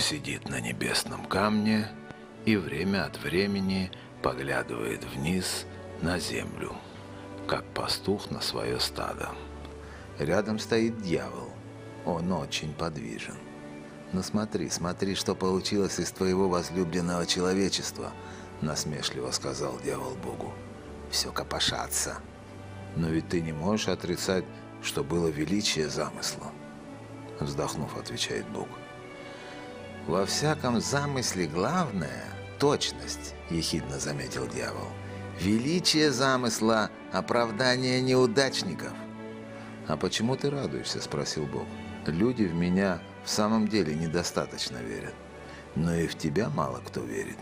сидит на небесном камне и время от времени поглядывает вниз на землю, как пастух на свое стадо. Рядом стоит дьявол. Он очень подвижен. «Ну смотри, смотри, что получилось из твоего возлюбленного человечества», насмешливо сказал дьявол Богу. «Все копошатся. Но ведь ты не можешь отрицать, что было величие замысла», вздохнув, отвечает Бог. «Во всяком замысле главное – точность», ехидно заметил дьявол. «Величие замысла – оправдание неудачников». «А почему ты радуешься?» – спросил Бог. «Люди в меня в самом деле недостаточно верят, но и в тебя мало кто верит».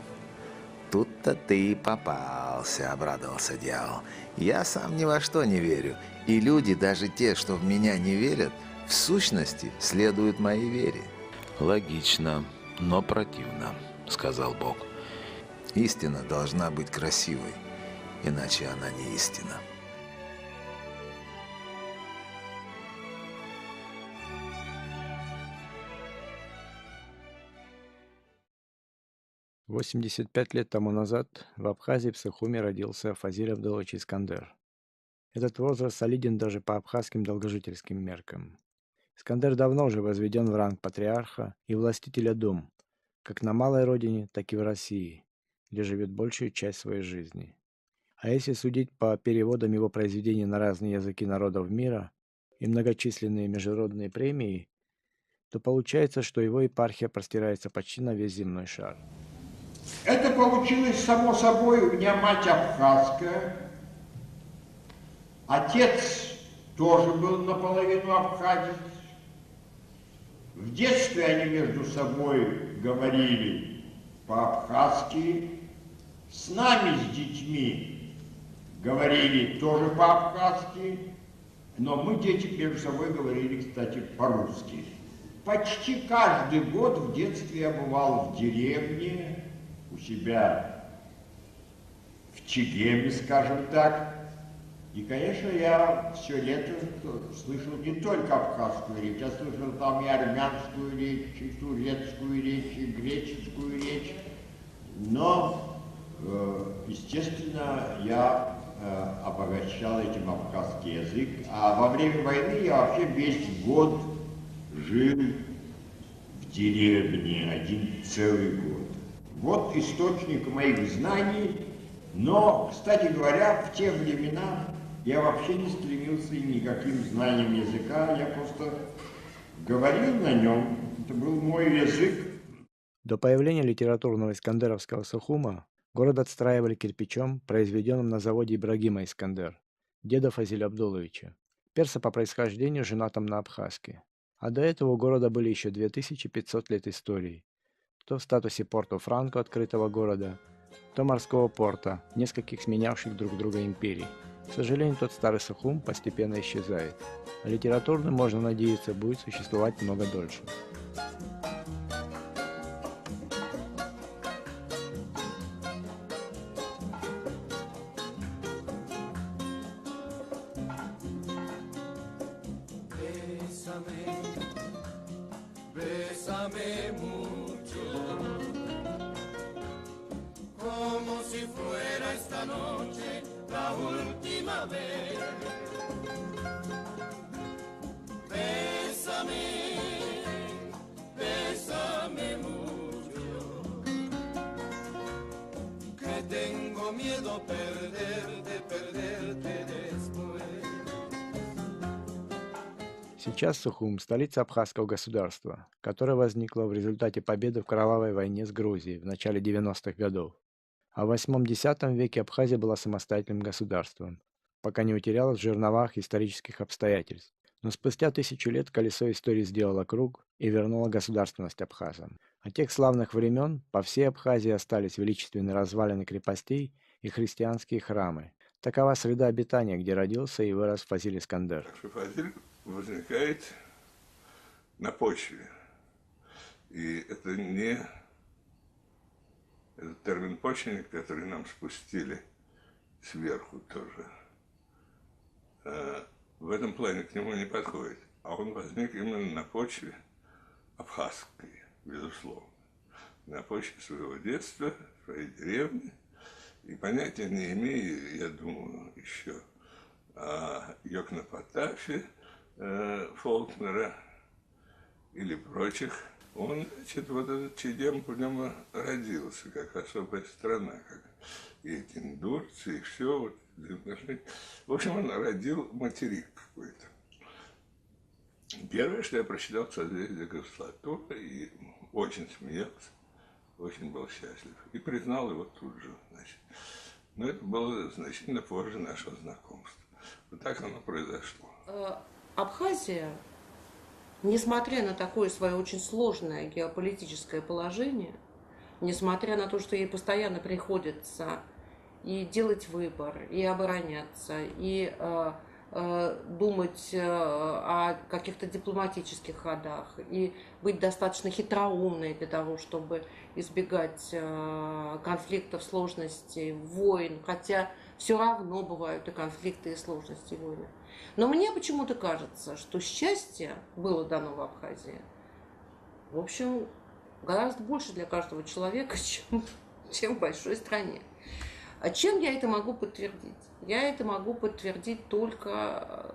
«Тут-то ты и попался», – обрадовался дьявол. «Я сам ни во что не верю, и люди, даже те, что в меня не верят, в сущности следуют моей вере». «Логично, но противно», – сказал Бог. «Истина должна быть красивой, иначе она не истина». – 85 лет тому назад в Абхазии в Сухуме родился Фазиль Абдулович Искандер. Этот возраст солиден даже по абхазским долгожительским меркам. Искандер давно уже возведен в ранг патриарха и властителя дум, как на малой родине, так и в России, где живет большую часть своей жизни. А если судить по переводам его произведений на разные языки народов мира и многочисленные международные премии, то получается, что его епархия простирается почти на весь земной шар. Это получилось само собой, у меня мать абхазская, отец тоже был наполовину абхазец. В детстве они между собой говорили по-абхазски, с нами, с детьми, говорили тоже по-абхазски, но мы, дети, между собой говорили, кстати, по-русски. Почти каждый год в детстве я бывал в деревне, у себя в Чегеме, скажем так. И, конечно, я все лето слышал не только абхазскую речь, я слышал там и армянскую речь, и турецкую речь, и греческую речь. Но, естественно, я обогащал этим абхазский язык. А во время войны я вообще весь год жил в деревне, один целый год. Вот источник моих знаний, но, кстати говоря, в те времена я вообще не стремился ни никаким знанием языка, я просто говорил на нем, это был мой язык. До появления литературного искандеровского Сухума город отстраивали кирпичом, произведенным на заводе Ибрагима Искандер, деда Фазиля Абдуловича, перса по происхождению, женатым на абхазке. А до этого у города были еще 2500 лет истории, то в статусе Порто-Франко открытого города, то морского порта, нескольких сменявших друг друга империй. К сожалению, тот старый Сухум постепенно исчезает, а литературный, можно надеяться, будет существовать много дольше. Bésame mucho, como si fuera esta noche la última vez. Bésame, bésame mucho, que tengo miedo perderte, perderte después. Сейчас Сухум – столица абхазского государства, которое возникло в результате победы в кровавой войне с Грузией в начале 90-х годов. А в 8-10 веке Абхазия была самостоятельным государством, пока не утерялась в жерновах исторических обстоятельств. Но спустя 1000 лет колесо истории сделало круг и вернуло государственность абхазам. От тех славных времен по всей Абхазии остались величественные развалины крепостей и христианские храмы. Такова среда обитания, где родился и вырос Фазиль Искандер. Фазиль возникает на почве. И это не этот термин почвенник, который нам спустили сверху тоже. В этом плане к нему не подходит. А он возник именно на почве абхазской, безусловно. на почве своего детства, своей деревни. И понятия не имею, я думаю, еще о Йокнапатафе Фолкнера или прочих. Он, значит, вот этот Чидем в нем родился, как особая страна, как и эти индурцы, и все. Вот. В общем, он родил материк какой-то. Первое, что я прочитал «Созвездие Госслатура», и очень смеялся, очень был счастлив. И признал его тут же, значит. Но это было значительно позже нашего знакомства. Вот так оно произошло. Абхазия, несмотря на такое свое очень сложное геополитическое положение, несмотря на то, что ей постоянно приходится и делать выбор, и обороняться, и думать о каких-то дипломатических ходах, и быть достаточно хитроумной для того, чтобы избегать конфликтов, сложностей, войн, хотя все равно бывают и конфликты, и сложности, и войны. Но мне почему-то кажется, что счастье было дано в Абхазии, в общем, гораздо больше для каждого человека, чем в большой стране. А чем я это могу подтвердить? Я это могу подтвердить только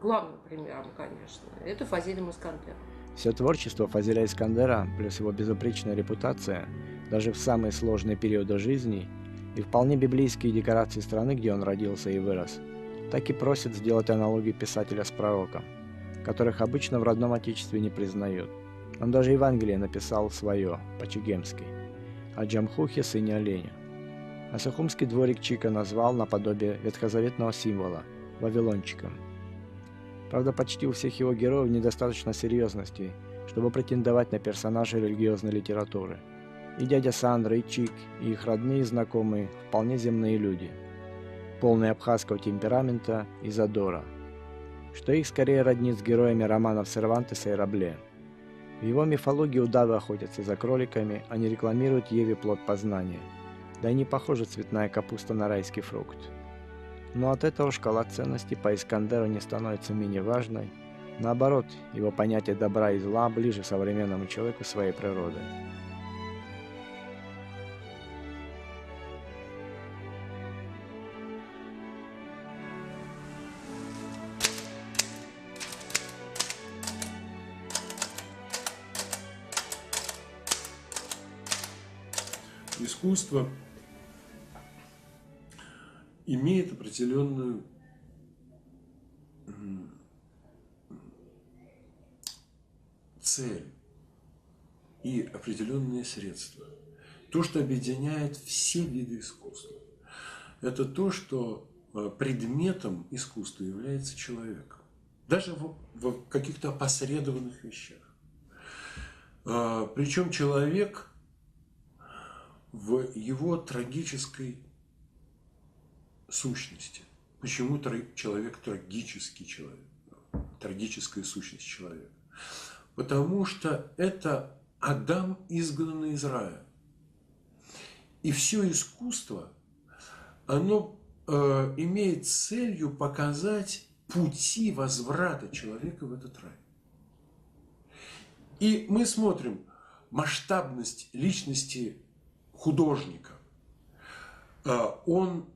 главным примером, конечно. Это Фазилем Искандер. Все творчество Фазиля Искандера, плюс его безупречная репутация, даже в самые сложные периоды жизни, и вполне библейские декорации страны, где он родился и вырос, так и просят сделать аналогию писателя с пророком, которых обычно в родном отечестве не признают. Он даже Евангелие написал свое, по-чегемски, о Джамхухе, сыне оленя. А Сухумский дворик Чика назвал наподобие ветхозаветного символа – Вавилончиком. Правда, почти у всех его героев недостаточно серьезности, чтобы претендовать на персонажей религиозной литературы. И дядя Сандра, и Чик, и их родные и знакомые – вполне земные люди, полные абхазского темперамента и задора, что их скорее роднит с героями романов Сервантеса и Рабле. В его мифологии удавы охотятся за кроликами, а не рекламируют Еве плод познания. Да и не похожа цветная капуста на райский фрукт. Но от этого шкала ценностей по Искандеру не становится менее важной. Наоборот, его понятие добра и зла ближе современному человеку своей природы. Искусство имеет определенную цель и определенные средства. То, что объединяет все виды искусства, это то, что предметом искусства является человек. Даже в каких-то опосредованных вещах. Причем человек в его трагической сущности. Почему человек трагический человек? Трагическая сущность человека. Потому что это Адам, изгнанный из рая. И все искусство, оно имеет целью показать пути возврата человека в этот рай. И мы смотрим масштабность личности художника. Он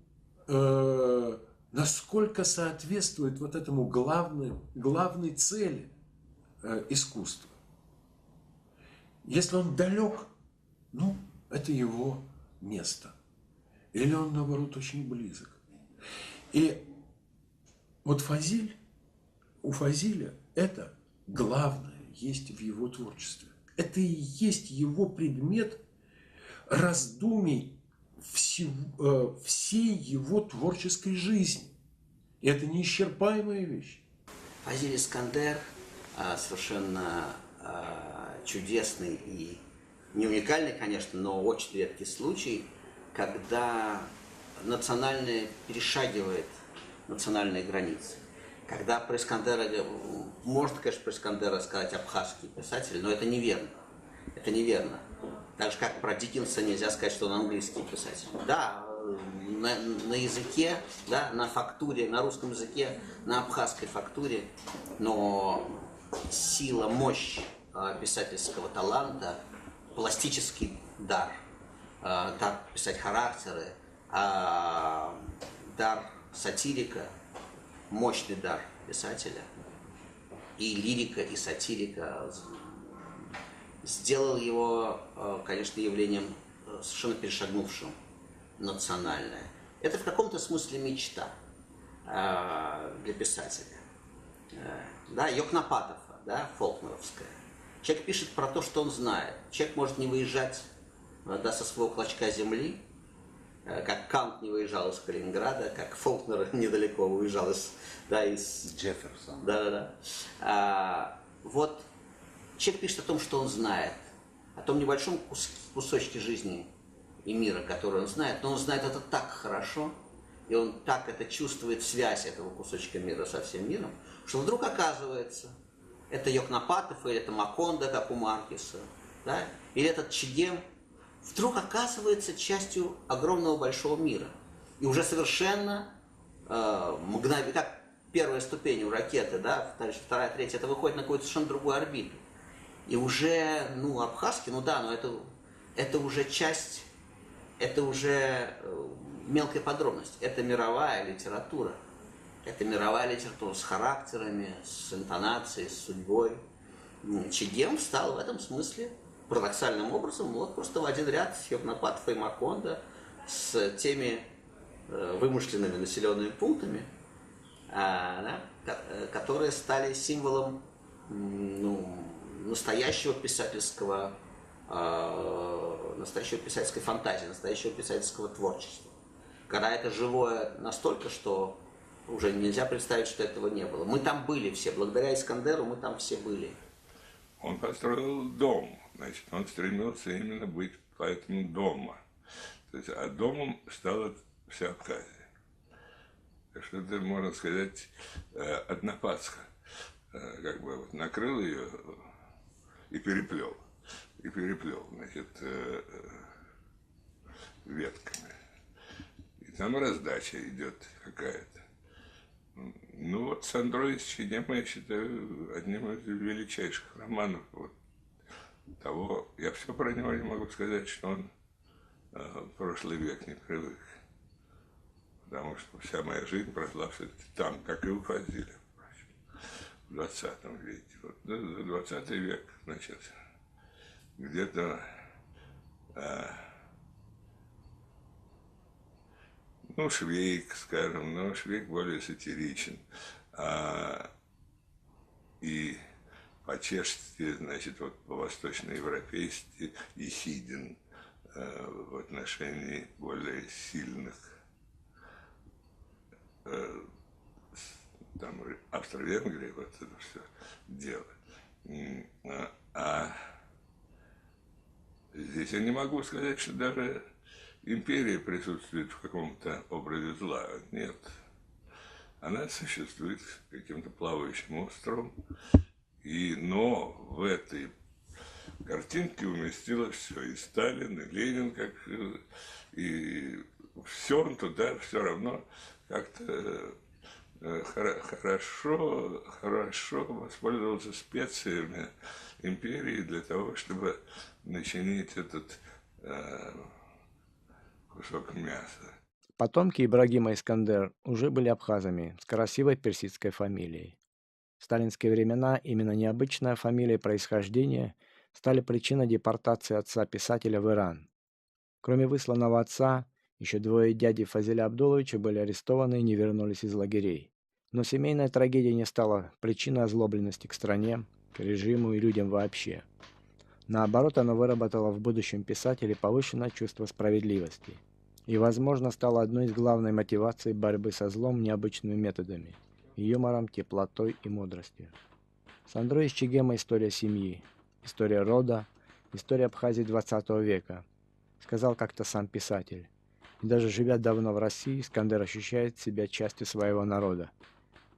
насколько соответствует вот этому главной цели искусства. Если он далек, ну, это его место. Или он, наоборот, очень близок. И вот Фазиль, у Фазиля это главное есть в его творчестве. Это и есть его предмет раздумий всей его творческой жизни. И это неисчерпаемая вещь. Фазиль Искандер совершенно чудесный и не уникальный, конечно, но очень редкий случай, когда национальное перешагивает национальные границы. Когда про Искандера, можно, конечно, про Искандера сказать абхазский писатель, но это неверно. Это неверно. Так же, как про Диккенса нельзя сказать, что он английский писатель. Да, на языке, да, на фактуре, на русском языке, на абхазской фактуре, но сила, мощь писательского таланта пластический дар, дар писать характеры, дар сатирика, мощный дар писателя, и лирика, и сатирика сделал его, конечно, явлением совершенно перешагнувшим национальное. Это в каком-то смысле мечта для писателя. Да, Йокнопатова, да, фолкнеровская. Человек пишет про то, что он знает. Человек может не выезжать, да, со своего клочка земли, как Кант не выезжал из Калининграда, как Фолкнер недалеко уезжал из Джефферсон. Да. Вот человек пишет о том, что он знает, о том небольшом кусочке жизни и мира, который он знает, но он знает это так хорошо, и он так это чувствует, связь этого кусочка мира со всем миром, что вдруг оказывается, это Йокнопатов, или это Макондо, как у Маркеса, да? Или этот Чегем, вдруг оказывается частью огромного большого мира. И уже совершенно мгновенно, как первая ступень у ракеты, да, вторая, третья, это выходит на какую-то совершенно другую орбиту. И уже, ну, абхазский, ну да, но это уже часть, это уже мелкая подробность. Это мировая литература. Это мировая литература с характерами, с интонацией, с судьбой. Чегем стал в этом смысле парадоксальным образом вот просто в один ряд с Йокнопатов и Макондо, с теми вымышленными населенными пунктами, да, которые стали символом, ну, настоящей писательской фантазии, настоящего писательского творчества. Когда это живое настолько, что уже нельзя представить, что этого не было. Мы там были все, благодаря Искандеру мы там все были. Он построил дом, значит, он стремился именно быть поэтому дома. То есть, а домом стала вся Абхазия. Так что это, можно сказать, однопадска. Как бы вот накрыл ее и переплел, значит, ветками. И там раздача идет какая-то. Ну вот Сандро из Чегема я считаю одним из величайших романов вот того. Я все про него не могу сказать, что он в прошлый век не привык. Потому что вся моя жизнь прошла все-таки там, как и у Фазиля, в 20 веке. Вот 20 век, значит, где-то, ну, Швейк, скажем, но Швейк более сатиричен. И по-чешски, значит, вот по-восточноевропейски Ехидин в отношении более сильных там Австро-Венгрии, вот это все дело. А здесь я не могу сказать, что даже империя присутствует в каком-то образе зла. Нет. Она существует каким-то плавающим островом. Но в этой картинке уместилось все. И Сталин, и Ленин, и все он туда все равно как-то хорошо воспользовался специями империи для того, чтобы начинить этот кусок мяса. Потомки Ибрагима Искандер уже были абхазами с красивой персидской фамилией. В сталинские времена именно необычная фамилия и происхождение стали причиной депортации отца писателя в Иран. Кроме высланного отца, еще двое дядей Фазиля Абдуловича были арестованы и не вернулись из лагерей. Но семейная трагедия не стала причиной озлобленности к стране, к режиму и людям вообще. Наоборот, она выработала в будущем писателе повышенное чувство справедливости и, возможно, стала одной из главной мотиваций борьбы со злом необычными методами – юмором, теплотой и мудростью. Сандро из Чегема – история семьи, история рода, история Абхазии 20 века, сказал как-то сам писатель. И даже живя давно в России, Искандер ощущает себя частью своего народа,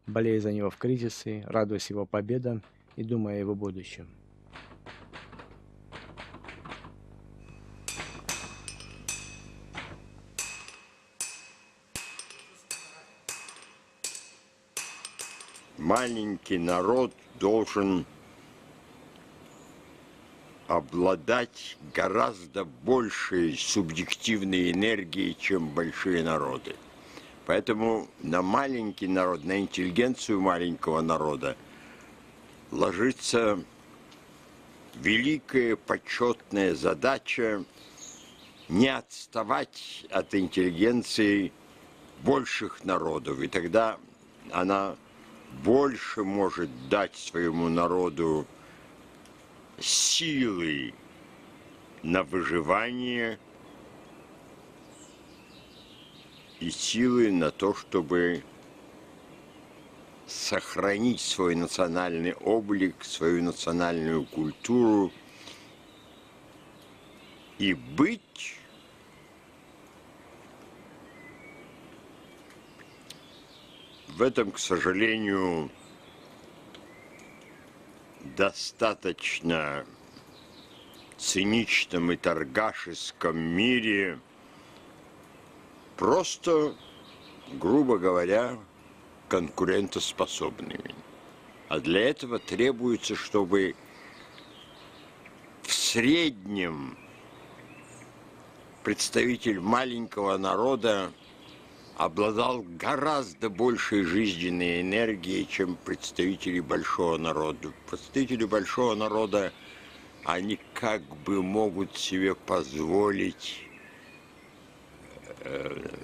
болея за него в кризисы, радуясь его победам и думая о его будущем. Маленький народ должен обладать гораздо большей субъективной энергией, чем большие народы. Поэтому на маленький народ, на интеллигенцию маленького народа ложится великая почетная задача не отставать от интеллигенции больших народов. И тогда она больше может дать своему народу силы на выживание и силы на то, чтобы сохранить свой национальный облик, свою национальную культуру и быть в этом, к сожалению, достаточно циничном и торгашеском мире просто, грубо говоря, конкурентоспособными. А для этого требуется, чтобы в среднем представитель маленького народа обладал гораздо большей жизненной энергией, чем представители большого народа. Представители большого народа, они как бы могут себе позволить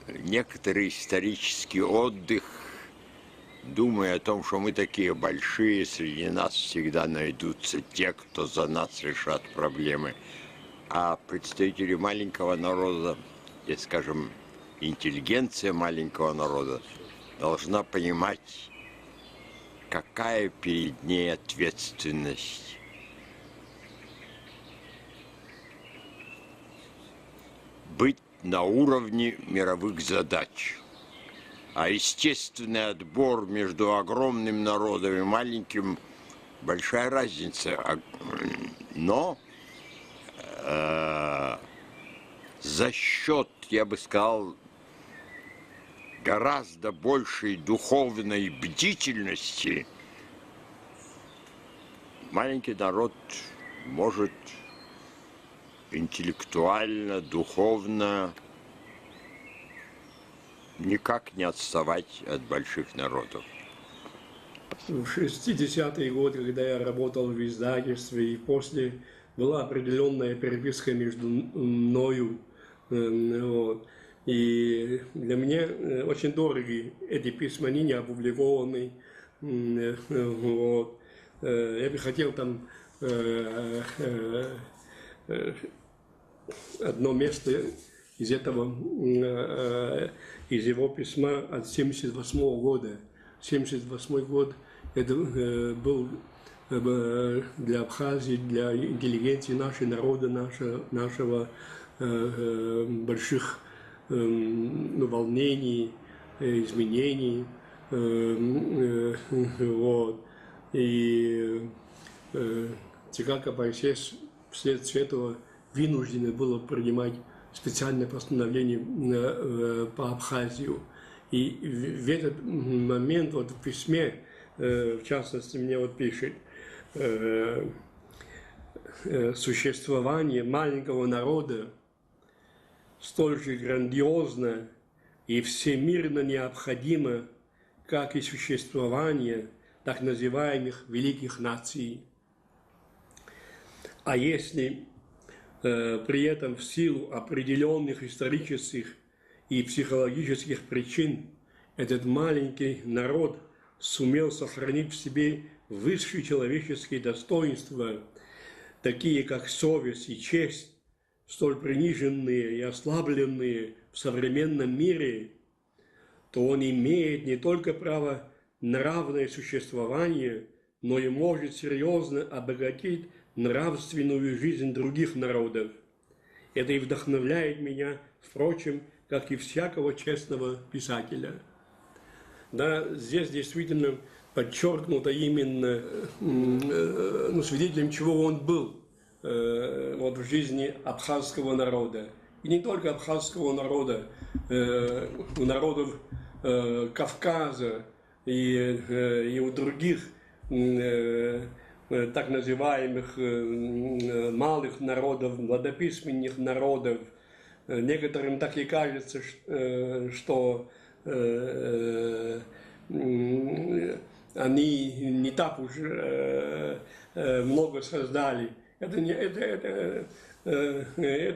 некоторый исторический отдых, думая о том, что мы такие большие, среди нас всегда найдутся те, кто за нас решат проблемы. А представители маленького народа, и, скажем, интеллигенция маленького народа должна понимать, какая перед ней ответственность. Быть на уровне мировых задач. А естественный отбор между огромным народом и маленьким – большая разница. Но за счет, я бы сказал, гораздо большей духовной бдительности маленький народ может интеллектуально, духовно никак не отставать от больших народов. В 60-е годы, когда я работал в издательстве, и после была определенная переписка между мною. Вот. И для меня очень дороги эти письма, они не опубликованы. Вот. Я бы хотел там одно место из его письма от 1978 года. 1978 год это был для Абхазии, для интеллигенции нашего народа, нашего больших волнений, изменений. Вот. И ЦК КПСС вследствие этого вынуждены было принимать специальное постановление по Абхазию. И в этот момент вот в письме, в частности, мне вот пишет, существование маленького народа столь же грандиозно и всемирно необходимо, как и существование так называемых великих наций. А если при этом в силу определенных исторических и психологических причин этот маленький народ сумел сохранить в себе высшие человеческие достоинства, такие как совесть и честь, столь приниженные и ослабленные в современном мире, то он имеет не только право на равное существование, но и может серьезно обогатить нравственную жизнь других народов. Это и вдохновляет меня, впрочем, как и всякого честного писателя. Да, здесь действительно подчеркнуто именно свидетелем чего он был вот в жизни абхазского народа. И не только абхазского народа, у народов Кавказа и у других так называемых малых народов, младописьменных народов. Некоторым так и кажется, что они не так уж много создали. Это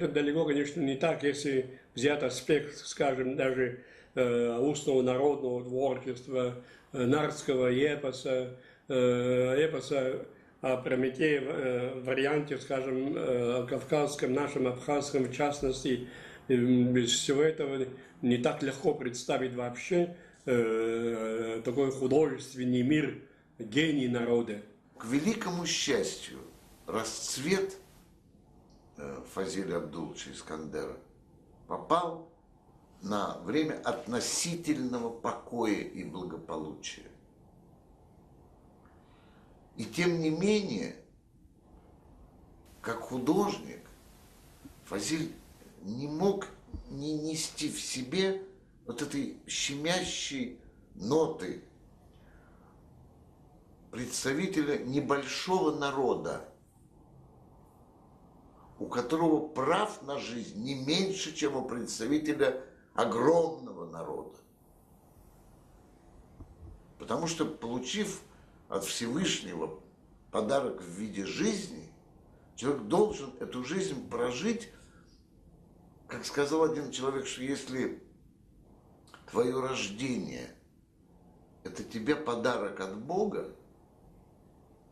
далеко, конечно, не так, если взять аспект, скажем, даже устного народного творчества, нардского эпоса, эпоса о Прометее в варианте, скажем, кавказском, нашем, абхазском, в частности. Без всего этого не так легко представить вообще такой художественный мир, гений народа. К великому счастью, расцвет Фазиля Абдуловича Искандера попал на время относительного покоя и благополучия. И тем не менее, как художник, Фазиль не мог не нести в себе вот этой щемящей ноты представителя небольшого народа, у которого прав на жизнь не меньше, чем у представителя огромного народа. Потому что, получив от Всевышнего подарок в виде жизни, человек должен эту жизнь прожить, как сказал один человек, что если твое рождение – это тебе подарок от Бога,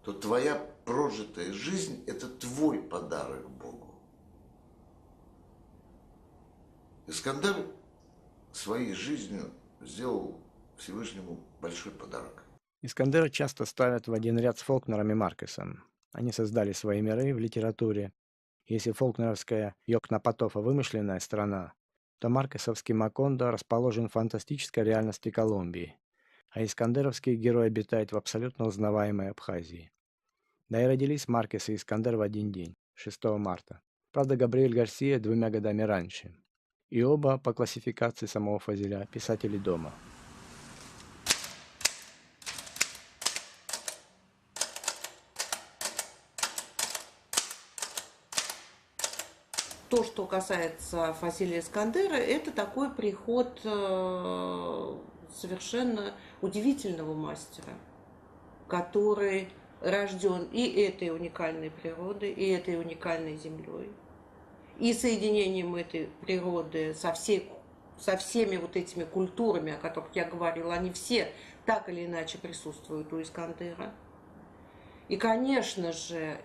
то твоя прожитая жизнь – это твой подарок Богу. Искандер своей жизнью сделал Всевышнему большой подарок. Искандера часто ставят в один ряд с Фолкнером и Маркесом. Они создали свои миры в литературе. Если фолкнеровская Йокнапатофа вымышленная страна, то маркесовский Макондо расположен в фантастической реальности Колумбии, а искандеровский герой обитает в абсолютно узнаваемой Абхазии. Да и родились Маркес и Искандер в один день, 6 марта. Правда, Габриэль Гарсия 2 годами раньше. И оба, по классификации самого Фазиля, писатели дома. То, что касается Фазиля Искандера, это такой приход совершенно удивительного мастера, который рожден и этой уникальной природой, и этой уникальной землей, и соединением этой природы со всеми вот этими культурами, о которых я говорила, они все так или иначе присутствуют у Искандера. И, конечно же,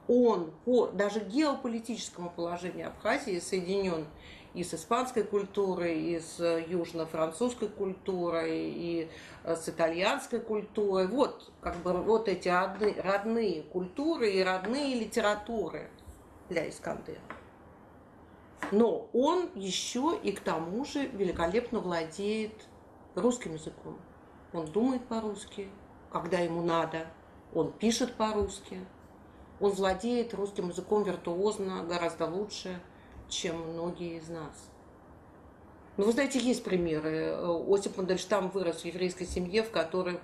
он по даже геополитическому положению Абхазии соединен и с испанской культурой, и с южно-французской культурой, и с итальянской культурой. Вот, как бы, вот эти родные культуры и родные литературы для Искандера. Но он еще и к тому же великолепно владеет русским языком. Он думает по-русски, когда ему надо. Он пишет по-русски, он владеет русским языком виртуозно, гораздо лучше, чем многие из нас. Но вы знаете, есть примеры. Осип Мандельштам вырос в еврейской семье, в которой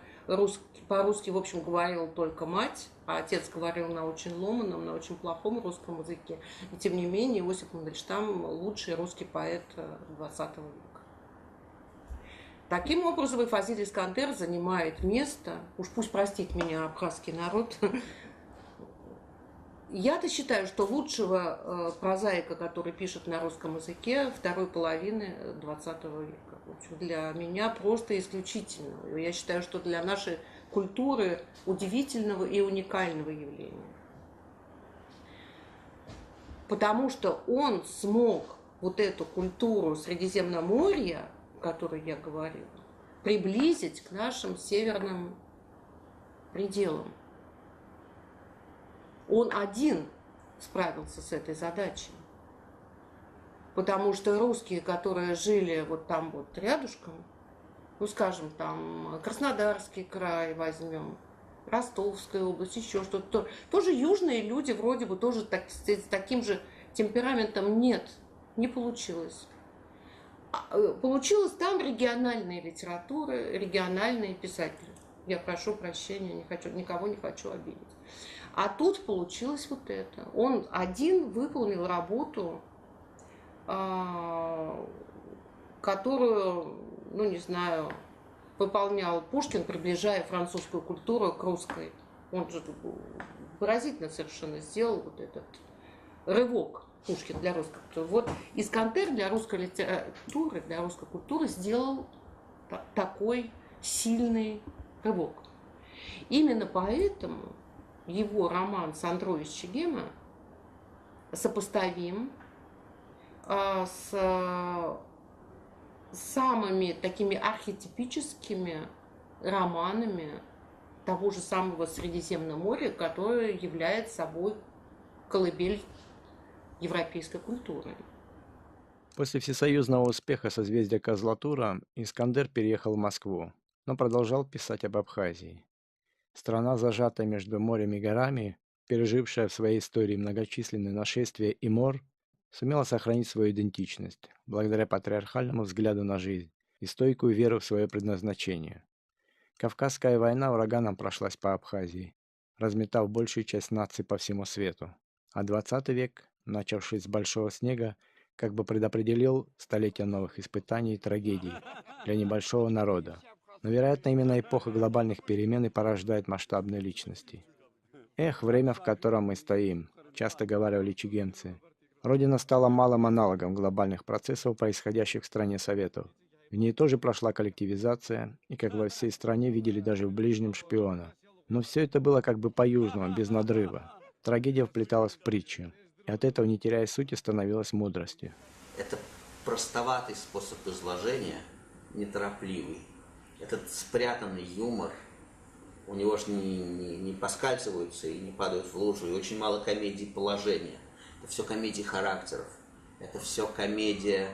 по-русски, в общем, говорила только мать, а отец говорил на очень ломаном, на очень плохом русском языке. И тем не менее, Осип Мандельштам – лучший русский поэт XX века. Таким образом, и Фазиль Искандер занимает место, уж пусть простит меня абхазский народ. Я-то считаю, что лучшего прозаика, который пишет на русском языке, второй половины XX века. В общем, для меня просто исключительного. Я считаю, что для нашей культуры удивительного и уникального явления. Потому что он смог вот эту культуру Средиземноморья, о которой я говорила, приблизить к нашим северным пределам. Он один справился с этой задачей. Потому что русские, которые жили вот там вот рядышком, ну, скажем, там Краснодарский край возьмем, Ростовская область, еще что-то, тоже южные люди вроде бы тоже с таким же темпераментом нет, не получилось. Получилось там региональные литературы, региональные писатели. Я прошу прощения, не хочу, никого не хочу обидеть. А тут получилось вот это. Он один выполнил работу, которую, ну не знаю, выполнял Пушкин, приближая французскую культуру к русской. Он же выразительно совершенно сделал вот этот рывок Пушкин для русской культуры. Вот Искандер для русской литературы, для русской культуры сделал такой сильный рывок. Именно поэтому его роман «Сандро из Чегема» сопоставим с самыми такими архетипическими романами того же самого Средиземного моря, которое является собой колыбель европейской культуры. После всесоюзного успеха «Созвездия Козлатура» Искандер переехал в Москву, но продолжал писать об Абхазии. Страна, зажатая между морем и горами, пережившая в своей истории многочисленные нашествия и мор, сумела сохранить свою идентичность, благодаря патриархальному взгляду на жизнь и стойкую веру в свое предназначение. Кавказская война ураганом прошлась по Абхазии, разметав большую часть наций по всему свету, а 20 век, начавшись с Большого снега, как бы предопределил столетия новых испытаний и трагедий для небольшого народа. Но, вероятно, именно эпоха глобальных перемен и порождает масштабные личности. «Эх, время, в котором мы стоим», — часто говаривали чегемцы. Родина стала малым аналогом глобальных процессов, происходящих в стране Советов. В ней тоже прошла коллективизация, и, как во всей стране, видели даже в ближнем шпиона. Но все это было как бы по-южному, без надрыва. Трагедия вплеталась в притчу, и от этого, не теряя сути, становилась мудростью. Это простоватый способ изложения, неторопливый. Этот спрятанный юмор, у него же не поскальзываются и не падают в лужу, и очень мало комедий положения. Это все комедии характеров, это все комедия,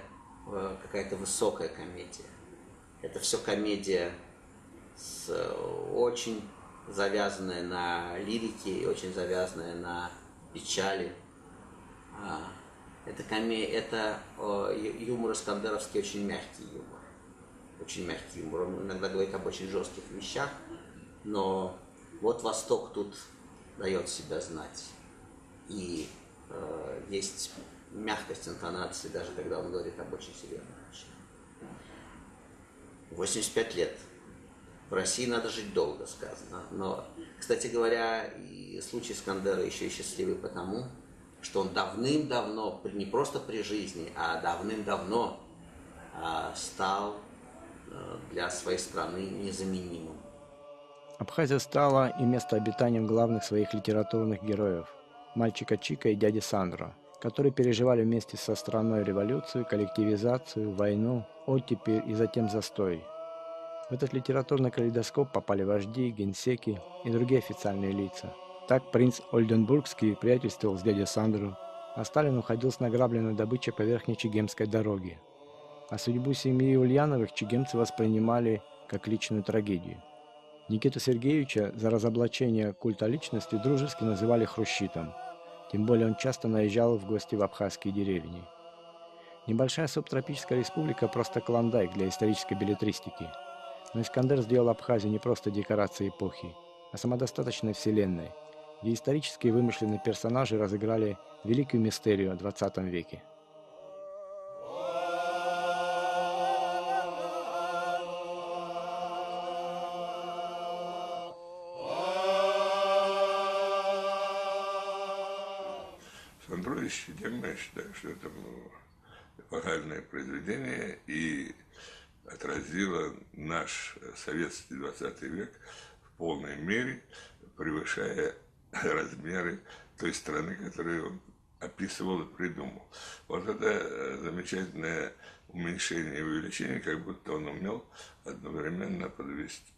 какая-то высокая комедия. Это все комедия, очень завязанная на лирике и очень завязанная на печали. Это юмор искандеровский, очень мягкий юмор. Очень мягкий юмор. Он иногда говорит об очень жестких вещах, но вот Восток тут дает себя знать. И есть мягкость интонации, даже когда он говорит об очень серьезных вещах. 85 лет. В России надо жить долго, сказано. Но, кстати говоря, и случай Искандера еще и счастливый потому, что он давным-давно, не просто при жизни, а давным-давно стал для своей страны незаменимым. Абхазия стала и место обитанием главных своих литературных героев – мальчика Чика и дяди Сандро, которые переживали вместе со страной революцию, коллективизацию, войну, оттепель и затем застой. В этот литературный калейдоскоп попали вожди, генсеки и другие официальные лица. Так принц Ольденбургский приятельствовал с дядей Сандро, а Сталин уходил с награбленной добычей по верхней Чегемской дороге. А судьбу семьи Ульяновых чегемцы воспринимали как личную трагедию. Никиту Сергеевича за разоблачение культа личности дружески называли хрущитом. Тем более он часто наезжал в гости в абхазские деревни. Небольшая субтропическая республика просто клондайк для исторической беллетристики. Но Искандер сделал Абхазию не просто декорацией эпохи, а самодостаточной вселенной, где исторические вымышленные персонажи разыграли великую мистерию о 20 веке. Сандро из Чегема, я считаю, что это было эпохальное произведение и отразило наш советский 20 век в полной мере, превышая размеры той страны, которую он описывал и придумал. Вот это замечательное уменьшение и увеличение, как будто он умел одновременно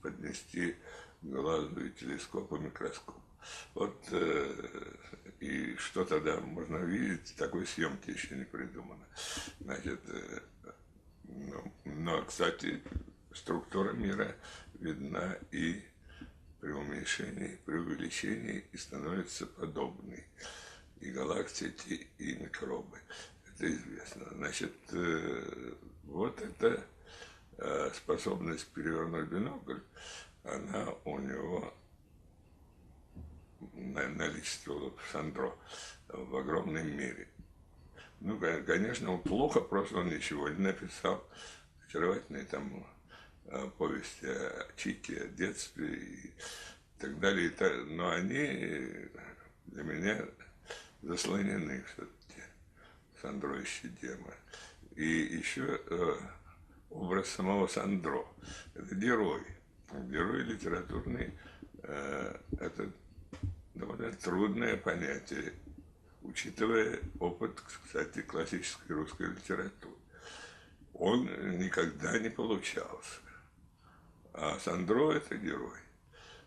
поднести глазу и телескоп, и микроскоп. Вот и что тогда можно видеть, такой съемки еще не придумано. Значит, но, кстати, структура мира видна и при уменьшении, при увеличении, и становится подобной. И галактики, и микробы. Это известно. Значит, вот эта способность перевернуть бинокль, она у него наличествовала в Сандро в огромной мере. Ну, конечно, он плохо, просто он ничего не написал. Очаровательные там повести о Чике, о детстве и так далее. Но они для меня заслонены все-таки Сандро и Щедема. И еще образ самого Сандро. Это герой. Герой литературный это довольно трудное понятие, учитывая опыт, кстати, классической русской литературы. Он никогда не получался. А Сандро – это герой.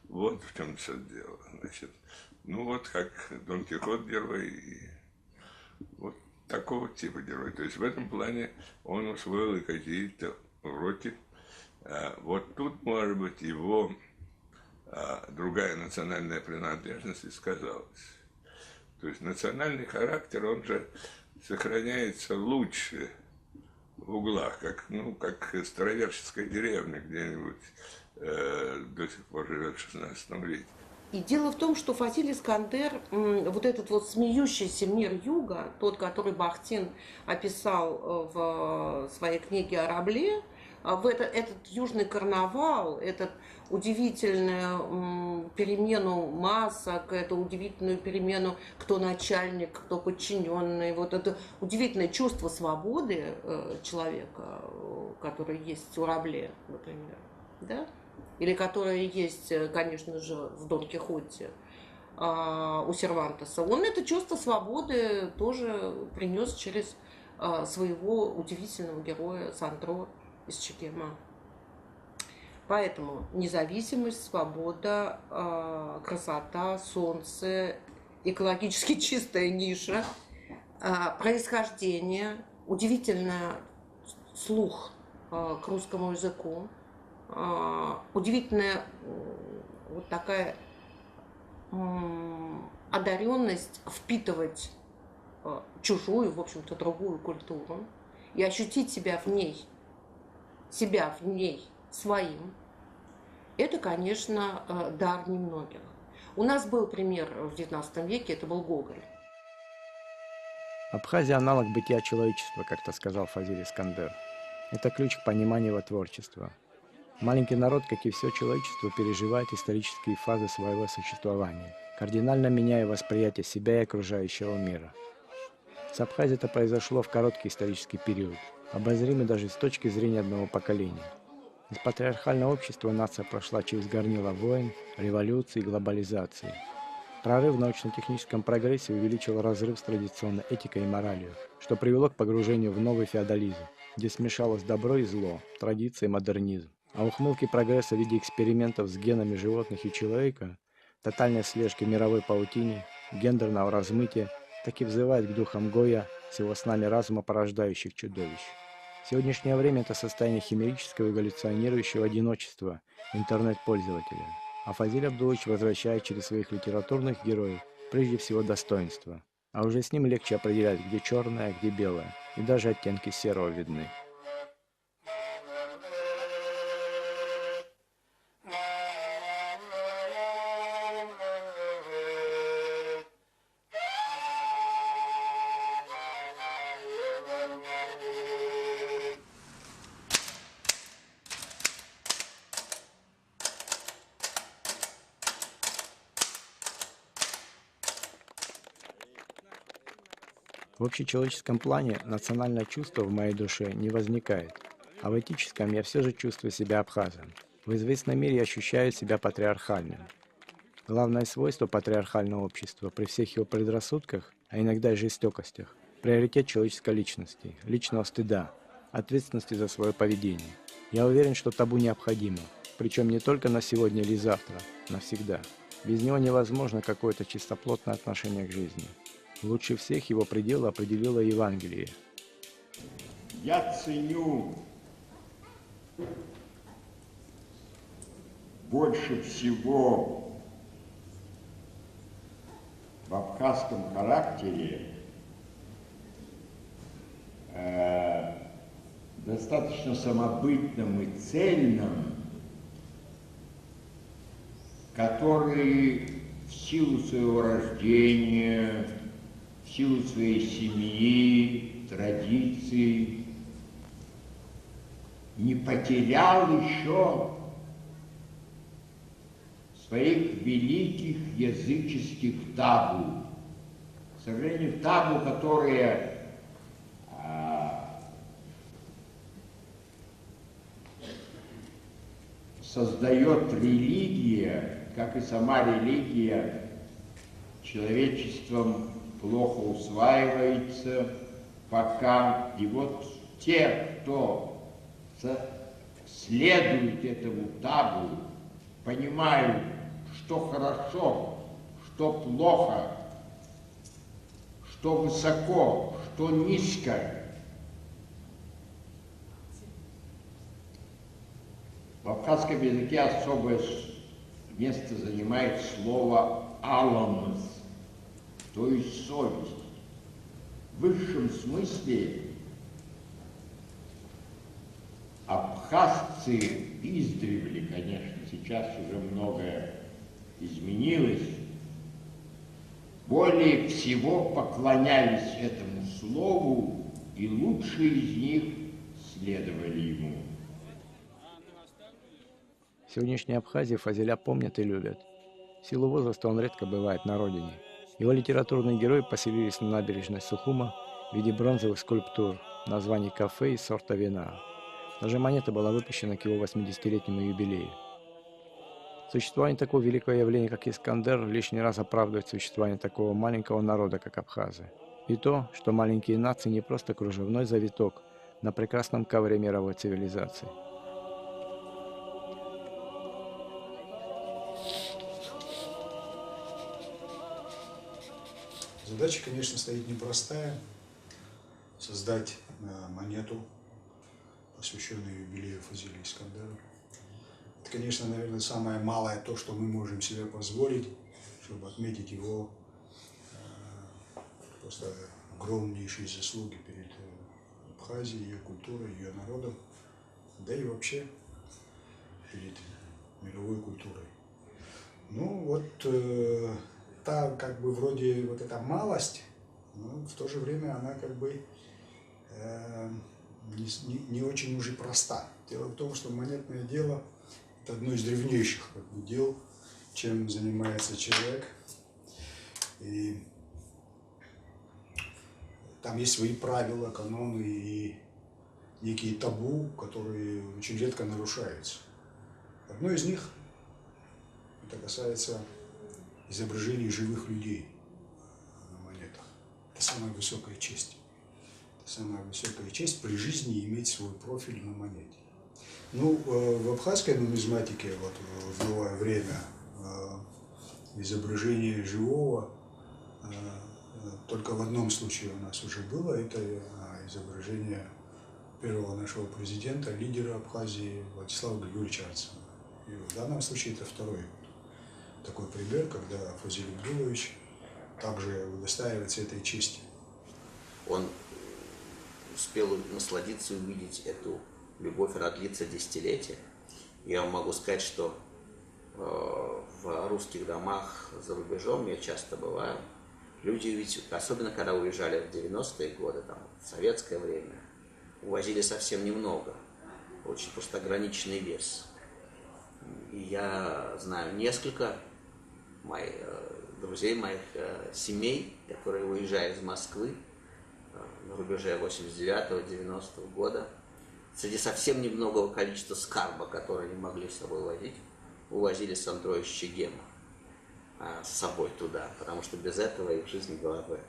Вот в чем все дело. Значит, ну вот как Дон Кихот герой, и вот такого типа герой. То есть в этом плане он усвоил и какие-то уроки. Вот тут, может быть, его другая национальная принадлежность и сказалась. То есть национальный характер, он же сохраняется лучше в углах, как староверческая деревня где-нибудь до сих пор живет в XVI веке. И дело в том, что Фазиль Искандер, вот этот вот смеющийся мир юга, тот, который Бахтин описал в своей книге о Рабле, этот южный карнавал, этот удивительную перемену масок, эту удивительную перемену, кто начальник, кто подчиненный, вот это удивительное чувство свободы человека, которое есть у Рабле, например, да? Или которое есть, конечно же, в Дон Кихоте у Сервантеса. Он это чувство свободы тоже принес через своего удивительного героя Сандро из Чегема. Поэтому независимость, свобода, красота, солнце, экологически чистая ниша, происхождение, удивительный слух к русскому языку, удивительная вот такая одаренность впитывать чужую, в общем-то, другую культуру и ощутить себя в ней своим, это, конечно, дар немногих. У нас был пример в XIX веке, это был Гоголь. Абхазия – аналог бытия человечества, как-то сказал Фазиль Искандер. Это ключ к пониманию его творчества. Маленький народ, как и все человечество, переживает исторические фазы своего существования, кардинально меняя восприятие себя и окружающего мира. С Абхазией это произошло в короткий исторический период, обозримый даже с точки зрения одного поколения. Из патриархального общества нация прошла через горнило войн, революций и глобализации. Прорыв в научно-техническом прогрессе увеличил разрыв с традиционной этикой и моралью, что привело к погружению в новый феодализм, где смешалось добро и зло, традиции и модернизм. А ухмылки прогресса в виде экспериментов с генами животных и человека, тотальной слежки в мировой паутине, гендерного размытия, таки взывает к духам Гоя с его снами разума порождающих чудовищ. В сегодняшнее время это состояние химерического эволюционирующего одиночества интернет-пользователя. А Фазиль Абдулович возвращает через своих литературных героев прежде всего достоинства. А уже с ним легче определять, где черное, где белое, и даже оттенки серого видны. В общечеловеческом плане национальное чувство в моей душе не возникает, а в этическом я все же чувствую себя абхазом. В известной мере я ощущаю себя патриархальным. Главное свойство патриархального общества при всех его предрассудках, а иногда и жестокостях, приоритет человеческой личности, личного стыда, ответственности за свое поведение. Я уверен, что табу необходимо, причем не только на сегодня или завтра, навсегда. Без него невозможно какое-то чистоплотное отношение к жизни. Лучше всех его пределы определило Евангелие. Я ценю больше всего в абхазском характере достаточно самобытном и цельном которые в силу своего рождения, в силу своей семьи, традиций, не потерял еще своих великих языческих табу. К сожалению, табу, которые создает религия, как и сама религия, человечеством плохо усваивается пока. И вот те, кто следует этому табу, понимают, что хорошо, что плохо, что высоко, что низко. В абхазском языке особое место занимает слово «аламс», то есть совесть. В высшем смысле абхазцы издревле, конечно, сейчас уже многое изменилось, более всего поклонялись этому слову, и лучшие из них следовали ему. Сегодняшней Абхазии Фазиля помнят и любят. В силу возраста он редко бывает на родине. Его литературные герои поселились на набережной Сухума в виде бронзовых скульптур, названий кафе и сорта вина. Даже монета была выпущена к его 80-летнему юбилею. Существование такого великого явления, как Искандер, лишний раз оправдывает существование такого маленького народа, как абхазы. И то, что маленькие нации не просто кружевной завиток на прекрасном ковре мировой цивилизации. Задача, конечно, стоит непростая. Создать монету, посвященную юбилею Фазиля Искандера. Это, конечно, наверное, самое малое то, что мы можем себе позволить, чтобы отметить его просто огромнейшие заслуги перед Абхазией, ее культурой, ее народом, да и вообще перед мировой культурой. Ну вот та как бы вроде вот эта малость, но в то же время она как бы не очень уже проста. Дело в том, что монетное дело – это одно из древнейших как бы дел, чем занимается человек. И там есть свои правила, каноны и некие табу, которые очень редко нарушаются. Одно из них – это касается изображений живых людей на монетах. Это самая высокая честь. Это самая высокая честь при жизни иметь свой профиль на монете. Ну, в абхазской нумизматике вот, в новое время изображение живого только в одном случае у нас уже было. Это изображение первого нашего президента, лидера Абхазии Владислава Григорьевича Арцева. И в данном случае это второй такой пример, когда Фазиль Абдулович также удостаивается этой чести. Он успел насладиться и увидеть эту любовь, она длится десятилетия. Я вам могу сказать, что в русских домах за рубежом, я часто бываю, люди ведь, особенно когда уезжали в 90-е годы, там, в советское время, увозили совсем немного, очень просто ограниченный вес. И я знаю несколько моих друзей, моих семей, которые уезжают из Москвы на рубеже 89-90 года, среди совсем немногого количества скарба, которые они могли с собой возить, увозили Сандроя Щегема с собой туда, потому что без этого их жизнь была бы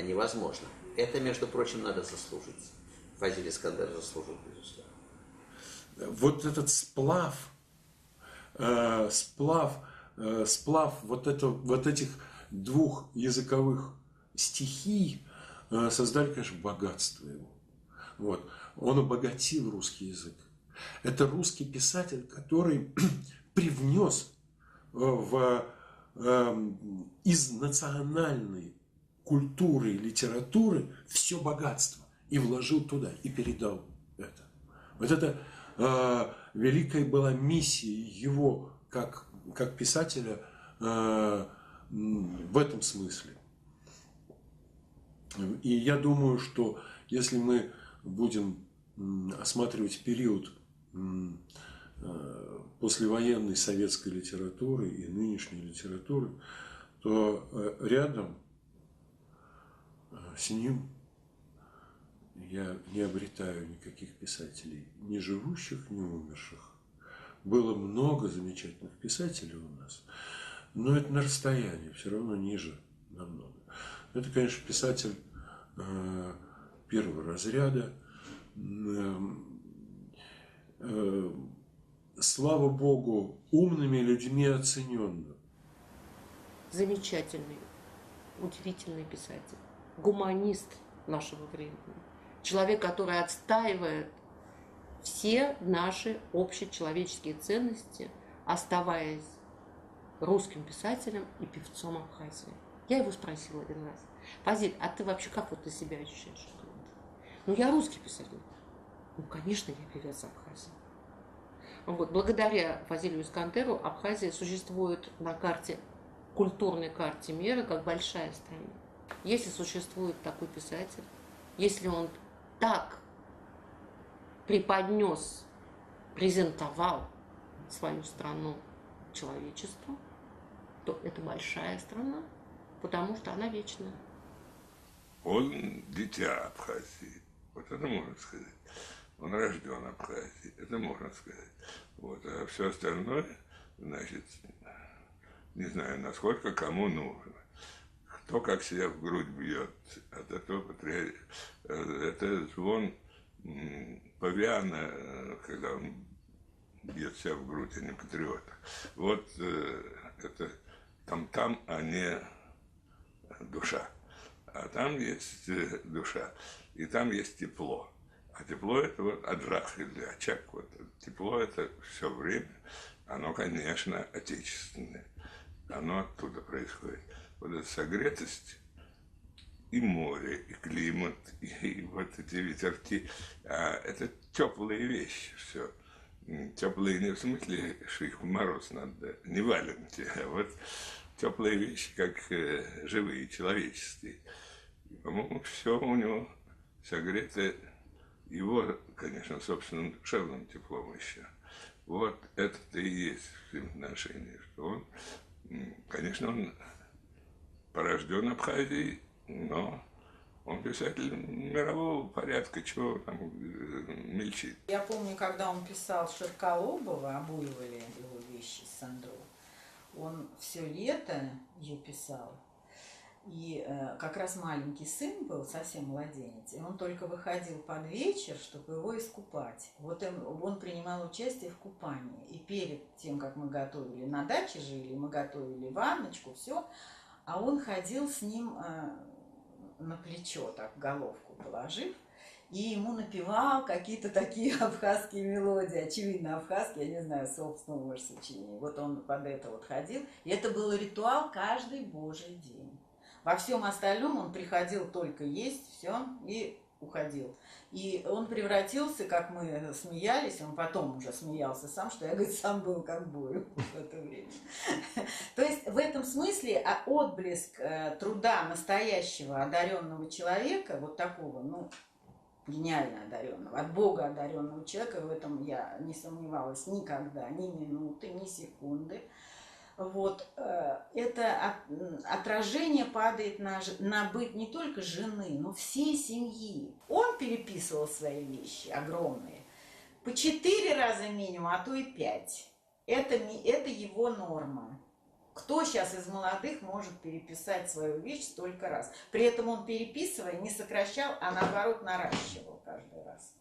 невозможна. Это, между прочим, надо заслужить. Фазиль Искандер заслужил, безусловно. Вот этот сплав вот этих двух языковых стихий создали, конечно, богатство его. Вот. Он обогатил русский язык. Это русский писатель, который привнес из национальной культуры и литературы все богатство и вложил туда, и передал это. Вот это великая была миссия его как как писателя в этом смысле. И я думаю, что если мы будем осматривать период послевоенной советской литературы и нынешней литературы, то рядом с ним я не обретаю никаких писателей, ни живущих, ни умерших. Было много замечательных писателей у нас, но это на расстоянии, все равно ниже намного. Это, конечно, писатель первого разряда, слава Богу, умными людьми оцененным. Замечательный, удивительный писатель, гуманист нашего времени, человек, который отстаивает все наши общечеловеческие ценности, оставаясь русским писателем и певцом Абхазии. Я его спросила один раз: Фазиль, а ты вообще как вот ты себя ощущаешь? Ну, я русский писатель. Ну, конечно, я певец Абхазии. Вот, благодаря Фазилю Искандеру Абхазия существует на карте, культурной карте мира, как большая страна. Если существует такой писатель, если он так преподнес, презентовал свою страну человечеству, то это большая страна, потому что она вечная. Он дитя Абхазии, вот это можно сказать. Он рожден Абхазией, это можно сказать. Вот. А все остальное, значит, не знаю, насколько кому нужно. Кто как себя в грудь бьет, от этого это звон павиана, когда он бьет себя в грудь, а не патриота. Вот это там, а не душа. А там есть душа, и там есть тепло. А тепло – это вот аджах или очаг. Вот. Тепло – это все время, оно, конечно, отечественное. Оно оттуда происходит. Вот эта согретость и море, и климат, и вот эти ветерки. Это теплые вещи все. Теплые не в смысле, что их в мороз надо, не валенки, а вот теплые вещи, как живые, человеческие. И, по-моему, все у него согрето его, конечно, собственным душевным теплом еще. Вот это-то и есть взаимоотношение, что он, конечно, он порожден Абхазией, но он писатель мирового порядка, чего там мельчит. Я помню, когда он писал Ширколобова, Буйволе, его вещи с Сандро, он все лето ее писал. И как раз маленький сын был, совсем младенец, и он только выходил под вечер, чтобы его искупать. Вот он принимал участие в купании. И перед тем, как мы готовили, на даче жили, мы готовили ванночку, все, а он ходил с ним на плечо, так головку положив, и ему напевал какие-то такие абхазские мелодии, очевидно абхазские, я не знаю, собственного, может, сочинения. Вот он под это вот ходил, и это был ритуал каждый божий день. Во всем остальном он приходил только есть, все, и уходил. И он превратился, как мы смеялись, он потом уже смеялся сам, что я, говорит, сам был как Бою в это время. То есть в этом смысле отблеск труда настоящего одаренного человека, вот такого, ну, гениально одаренного, от Бога одаренного человека, в этом я не сомневалась никогда, ни минуты, ни секунды. Вот, это отражение падает на быт не только жены, но всей семьи. Он переписывал свои вещи огромные по 4 раза минимум, а то и 5. Это его норма. Кто сейчас из молодых может переписать свою вещь столько раз? При этом он, переписывая, не сокращал, а наоборот наращивал каждый раз.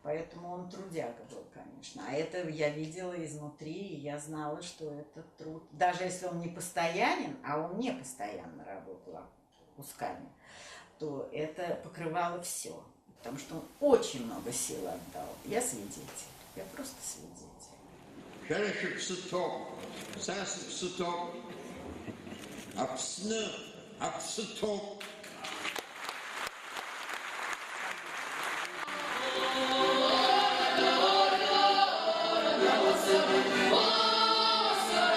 Поэтому он трудяга был, конечно. А это я видела изнутри, и я знала, что это труд. Даже если он не постоянен, а он не постоянно работал кусками, то это покрывало все. Потому что он очень много сил отдал. Я свидетель. Я просто свидетель. Хорошо псуток, сасы псуток, апсны, апсуток. Вася!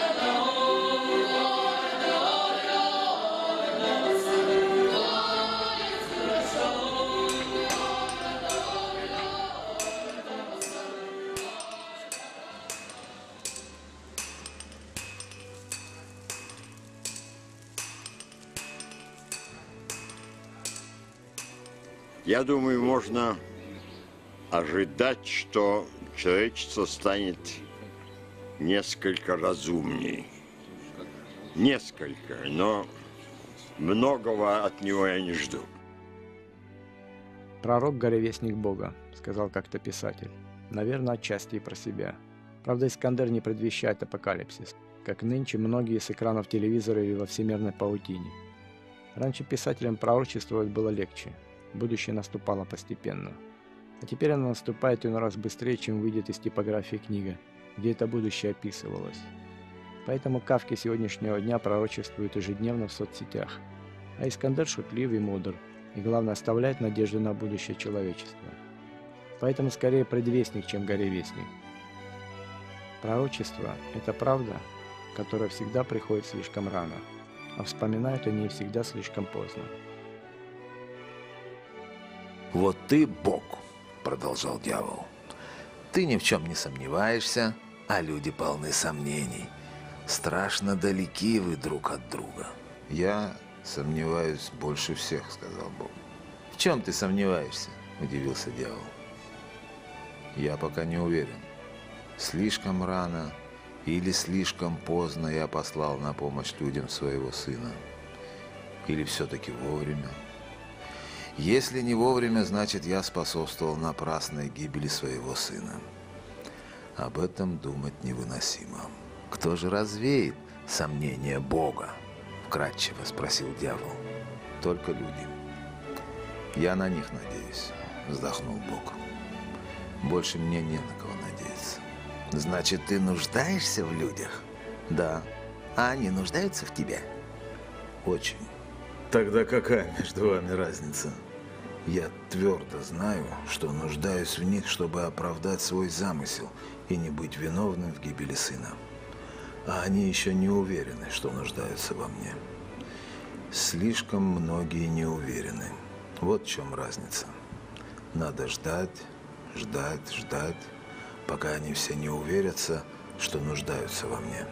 Я думаю, можно ожидать, что человечество станет несколько разумнее. Несколько, но многого от него я не жду. «Пророк – горевестник Бога», – сказал как-то писатель. Наверное, отчасти и про себя. Правда, Искандер не предвещает апокалипсис, как нынче многие с экранов телевизора или во всемирной паутине. Раньше писателям пророчествовать было легче. Будущее наступало постепенно. А теперь оно наступает иной раз быстрее, чем выйдет из типографии книга, где это будущее описывалось. Поэтому Кафка сегодняшнего дня пророчествует ежедневно в соцсетях. А Искандер шутлив и мудр, и главное оставляет надежду на будущее человечества. Поэтому скорее предвестник, чем горевестник. Пророчество – это правда, которая всегда приходит слишком рано, а вспоминают о ней всегда слишком поздно. «Вот ты Бог», — продолжал дьявол. «Ты ни в чем не сомневаешься, а люди полны сомнений. Страшно далеки вы друг от друга». «Я сомневаюсь больше всех», — сказал Бог. «В чем ты сомневаешься?» — удивился дьявол. «Я пока не уверен. Слишком рано или слишком поздно я послал на помощь людям своего сына. Или все-таки вовремя? Если не вовремя, значит, я способствовал напрасной гибели своего сына. Об этом думать невыносимо. Кто же развеет сомнения Бога?» — вкратчиво спросил дьявол. «Только люди. Я на них надеюсь», — вздохнул Бог. «Больше мне не на кого надеяться». «Значит, ты нуждаешься в людях?» «Да». «А они нуждаются в тебе?» «Очень». «Тогда какая между вами разница?» «Я твердо знаю, что нуждаюсь в них, чтобы оправдать свой замысел и не быть виновным в гибели сына. А они еще не уверены, что нуждаются во мне. Слишком многие не уверены. Вот в чем разница. Надо ждать, ждать, ждать, пока они все не уверятся, что нуждаются во мне».